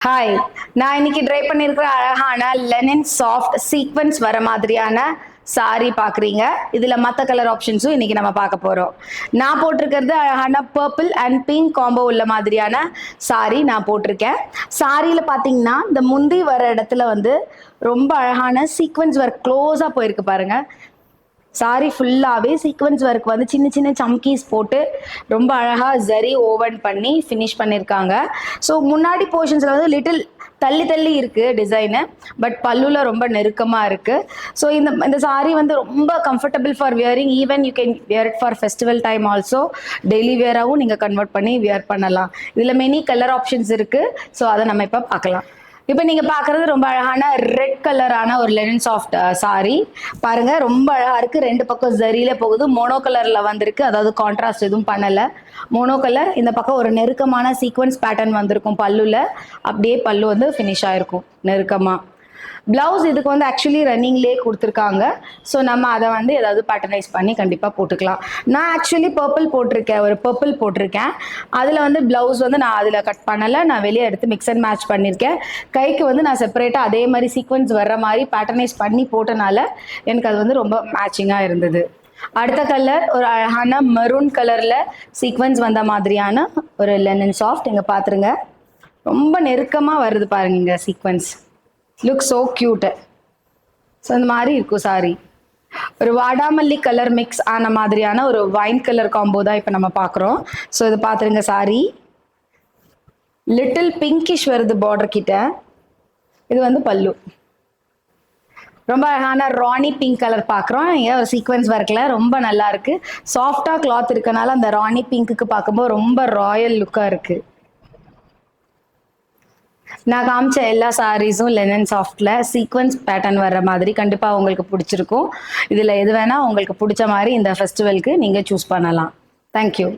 Hi, நான் இன்னைக்கு try பண்ணியிருக்கிற அழகான லெனின் சாஃப்ட் சீக்வன்ஸ் வர மாதிரியான சாரி பார்க்குறீங்க. இதில் மற்ற கலர் ஆப்ஷன்ஸும் இன்னைக்கு நம்ம பார்க்க போகிறோம். நான் போட்டிருக்கிறது அழகான பர்பிள் அண்ட் பிங்க் காம்போ உள்ள மாதிரியான சாரி நான் போட்டிருக்கேன். சாரியில் பார்த்தீங்கன்னா இந்த முந்தி வர இடத்துல வந்து ரொம்ப அழகான சீக்வன்ஸ் ஒர்க் க்ளோஸாக போயிருக்கு பாருங்க. சாரி ஃபுல்லாகவே சீக்வன்ஸ் ஒர்க் வந்து சின்ன சின்ன சம்கீஸ் போட்டு ரொம்ப அழகாக ஜரி ஓவன் பண்ணி ஃபினிஷ் பண்ணியிருக்காங்க. ஸோ முன்னாடி போர்ஷன்ஸில் வந்து லிட்டில் தள்ளி தள்ளி இருக்குது டிசைனு, பட் பல்லுவில் ரொம்ப நெருக்கமாக இருக்குது. ஸோ இந்த சாரி வந்து ரொம்ப comfortable for wearing. Even you can wear it for festival time also. Daily வியராகவும் நீங்கள் கன்வெர்ட் பண்ணி வியர் பண்ணலாம். இதில் மெனி கலர் ஆப்ஷன்ஸ் இருக்குது. ஸோ அதை நம்ம இப்போ பார்க்கலாம். இப்போ நீங்கள் பார்க்குறது ரொம்ப அழகான ரெட் கலரான ஒரு லெனின் சாஃப்ட் சாரி பாருங்க. ரொம்ப அழகாக இருக்குது. ரெண்டு பக்கம் ஜரியில போகுது. மோனோ கலரில் வந்திருக்கு, அதாவது கான்ட்ராஸ்ட் எதுவும் பண்ணலை. Mono colour. இந்த பக்கம் ஒரு நெருக்கமான சீக்வன்ஸ் பேட்டர்ன் வந்திருக்கும் பல்லுல. அப்படியே பல்லு வந்து ஃபினிஷ் ஆயிருக்கும் நெருக்கமாக. பிளவுஸ் இதுக்கு வந்து ஆக்சுவலி ரன்னிங்லேயே கொடுத்துருக்காங்க. ஸோ நம்ம அதை வந்து ஏதாவது பேட்டர்னைஸ் பண்ணி கண்டிப்பாக போட்டுக்கலாம். நான் ஆக்சுவலி பர்பிள் போட்டிருக்கேன், ஒரு பர்பிள் போட்டிருக்கேன். அதில் வந்து பிளவுஸ் வந்து நான் அதில் கட் பண்ணலை, நான் வெளியே எடுத்து மிக்ஸ் அண்ட் மேட்ச் பண்ணியிருக்கேன். கைக்கு வந்து நான் செப்பரேட்டாக அதே மாதிரி சீக்வன்ஸ் வர்ற மாதிரி பேட்டர்னைஸ் பண்ணி போட்டனால எனக்கு அது வந்து ரொம்ப மேட்சிங்காக இருந்தது. அடுத்த கலர் ஒரு அழகான மெரூன் கலரில் சீக்வன்ஸ் வந்த மாதிரியான ஒரு லெனின் சாஃப்ட். இங்கே பார்த்துருங்க, ரொம்ப நெருக்கமாக வருது பாருங்க. இங்கே sequence look so cute. So இந்த மாதிரி இருக்கும் சாரி. ஒரு வாடாமல்லி கலர் மிக்ஸ் ஆன மாதிரியான ஒரு வைன் கலர் காம்போ தான் இப்போ நம்ம பார்க்குறோம். ஸோ இது பார்த்துருங்க. சாரி லிட்டில் பிங்கிஷ் வருது பார்டர் கிட்ட. இது வந்து பல்லு. ரொம்ப அழகான ராணி பிங்க் கலர் பார்க்குறோம். இங்கே ஒரு சீக்வன்ஸ் ஒர்க்கில் ரொம்ப நல்லா இருக்கு. சாஃப்டாக கிளாத் இருக்கனால அந்த ராணி பிங்க்குக்கு பார்க்கும்போது ரொம்ப ராயல் லுக்காக இருக்கு. நான் காமிச்ச எல்லா சாரீஸும் லெனின் சாஃப்டில் சீக்வன்ஸ் பேட்டர்ன் வர்ற மாதிரி கண்டிப்பாக உங்களுக்கு பிடிச்சிருக்கும். இதில் எது வேணால் உங்களுக்கு பிடிச்ச மாதிரி இந்த ஃபெஸ்டிவலுக்கு நீங்கள் சூஸ் பண்ணலாம். தேங்க்யூ.